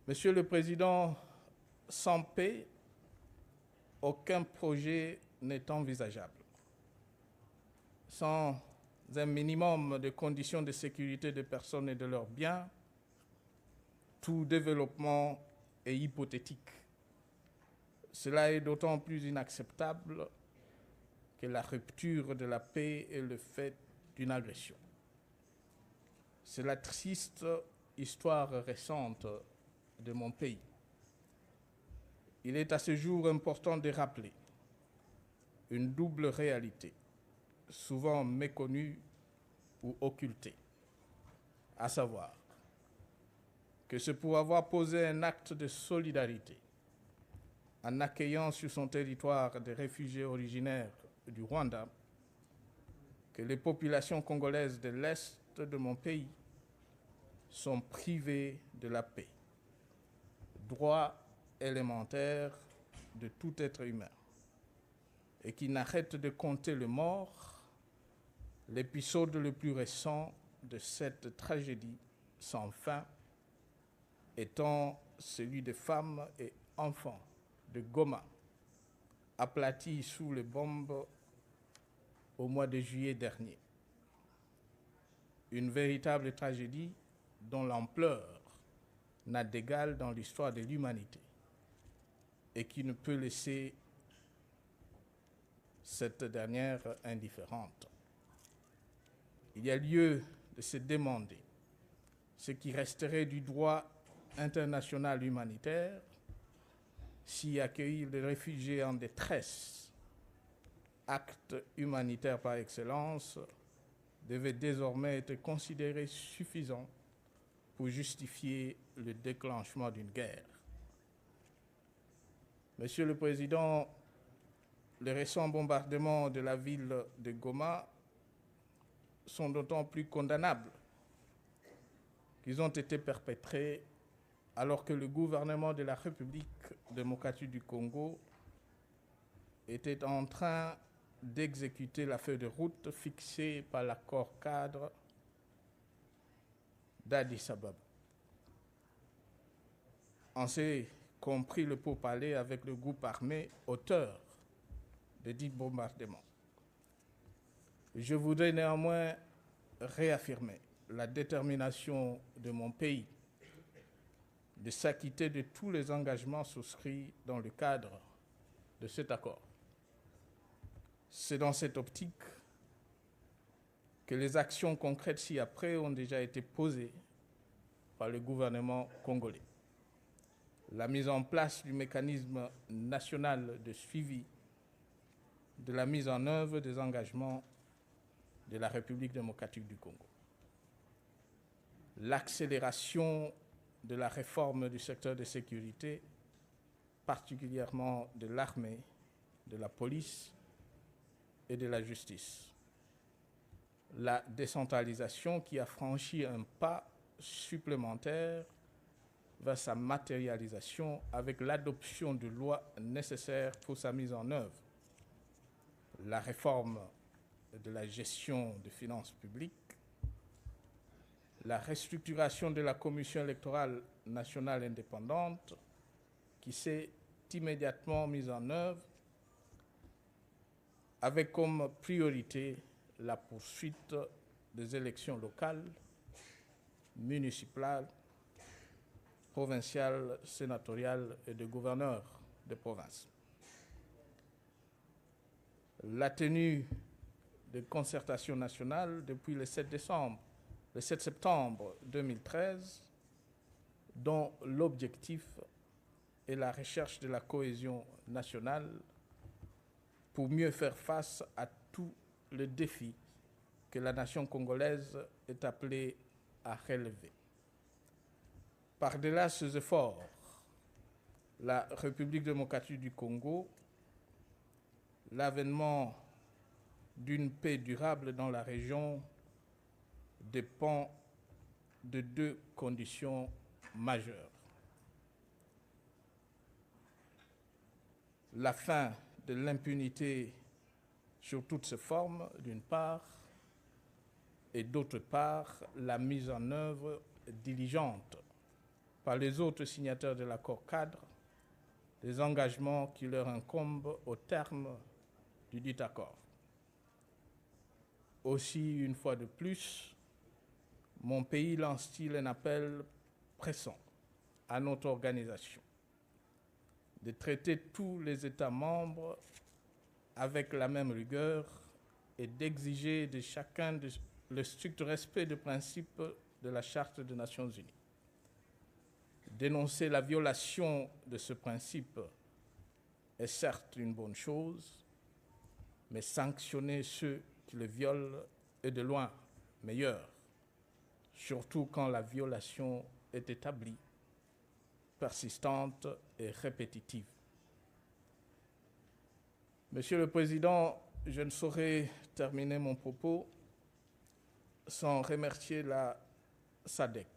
Monsieur le Président, sans paix, aucun projet n'est envisageable. Sans un minimum de conditions de sécurité des personnes et de leurs biens, tout développement est hypothétique. Cela est d'autant plus inacceptable que la rupture de la paix est le fait d'une agression. C'est la triste histoire récente de mon pays. Il est à ce jour important de rappeler une double réalité, souvent méconnue ou occultée, à savoir que c'est pour avoir posé un acte de solidarité en accueillant sur son territoire des réfugiés originaires du Rwanda que les populations congolaises de l'Est de mon pays sont privées de la paix, droit élémentaire de tout être humain, et qui n'arrête de compter le mort, l'épisode le plus récent de cette tragédie sans fin étant celui des femmes et enfants de Goma, aplatis sous les bombes au mois de juillet dernier. Une véritable tragédie dont l'ampleur n'a d'égal dans l'histoire de l'humanité et qui ne peut laisser cette dernière indifférente. Il y a lieu de se demander ce qui resterait du droit international humanitaire si accueillir les réfugiés en détresse, acte humanitaire par excellence, devait désormais être considéré suffisant pour justifier le déclenchement d'une guerre. Monsieur le Président, les récents bombardements de la ville de Goma sont d'autant plus condamnables qu'ils ont été perpétrés alors que le gouvernement de la République démocratique du Congo était en train d'exécuter la feuille de route fixée par l'accord cadre d'Addis Ababa. On s'est compris le pourparlers avec le groupe armé auteur de dits bombardements. Je voudrais néanmoins réaffirmer la détermination de mon pays de s'acquitter de tous les engagements souscrits dans le cadre de cet accord. C'est dans cette optique que les actions concrètes ci-après ont déjà été posées par le gouvernement congolais. La mise en place du mécanisme national de suivi de la mise en œuvre des engagements de la République démocratique du Congo. L'accélération de la réforme du secteur de sécurité, particulièrement de l'armée, de la police et de la justice. La décentralisation qui a franchi un pas supplémentaire vers sa matérialisation avec l'adoption de lois nécessaires pour sa mise en œuvre. La réforme de la gestion des finances publiques, la restructuration de la Commission électorale nationale indépendante qui s'est immédiatement mise en œuvre avec comme priorité la poursuite des élections locales, municipales, provinciales, sénatoriales et de gouverneurs de province. La tenue de concertation nationale depuis le 7 septembre 2013, dont l'objectif est la recherche de la cohésion nationale pour mieux faire face à tous les défis que la nation congolaise est appelée à relever. Par-delà ces efforts, la République démocratique du Congo, l'avènement d'une paix durable dans la région dépend de deux conditions majeures. La fin de l'impunité sur toutes ses formes, d'une part, et d'autre part, la mise en œuvre diligente par les autres signataires de l'accord cadre les engagements qui leur incombent au terme du dit accord. Aussi, une fois de plus, mon pays lance-t-il un appel pressant à notre organisation de traiter tous les États membres avec la même rigueur et d'exiger de chacun le strict respect des principes de la Charte des Nations Unies. Dénoncer la violation de ce principe est certes une bonne chose, mais sanctionner ceux qui le violent est de loin meilleur, surtout quand la violation est établie, persistante et répétitive. Monsieur le Président, je ne saurais terminer mon propos sans remercier la SADC,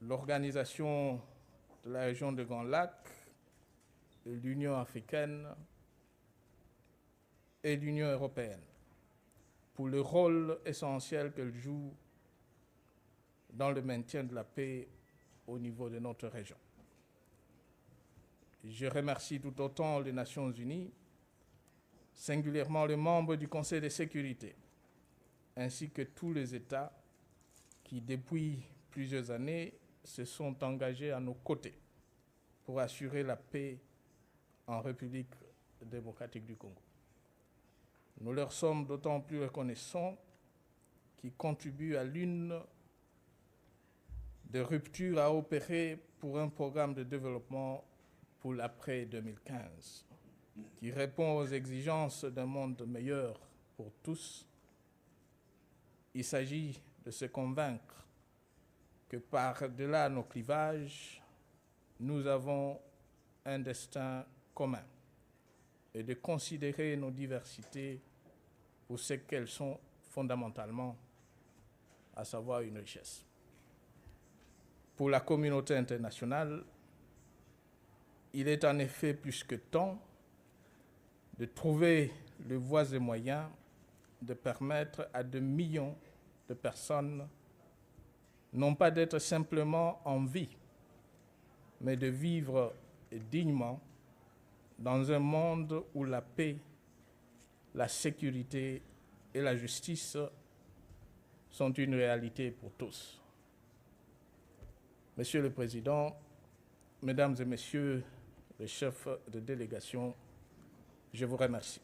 l'Organisation de la région de Grand Lac, l'Union africaine et l'Union européenne pour le rôle essentiel qu'elles jouent dans le maintien de la paix au niveau de notre région. Je remercie tout autant les Nations Unies, singulièrement les membres du Conseil de sécurité, ainsi que tous les États qui, depuis plusieurs années, se sont engagés à nos côtés pour assurer la paix en République démocratique du Congo. Nous leur sommes d'autant plus reconnaissants qu'ils contribuent à l'une des ruptures à opérer pour un programme de développement pour l'après 2015, qui répond aux exigences d'un monde meilleur pour tous. Il s'agit de se convaincre que par-delà nos clivages, nous avons un destin commun et de considérer nos diversités pour ce qu'elles sont fondamentalement, à savoir une richesse. Pour la communauté internationale, il est en effet plus que temps de trouver les voies et moyens de permettre à de millions de personnes non pas d'être simplement en vie, mais de vivre dignement dans un monde où la paix, la sécurité et la justice sont une réalité pour tous. Monsieur le Président, Mesdames et Messieurs les chefs de délégation, je vous remercie.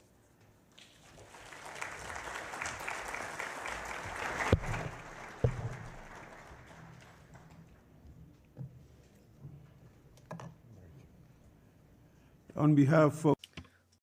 On behalf of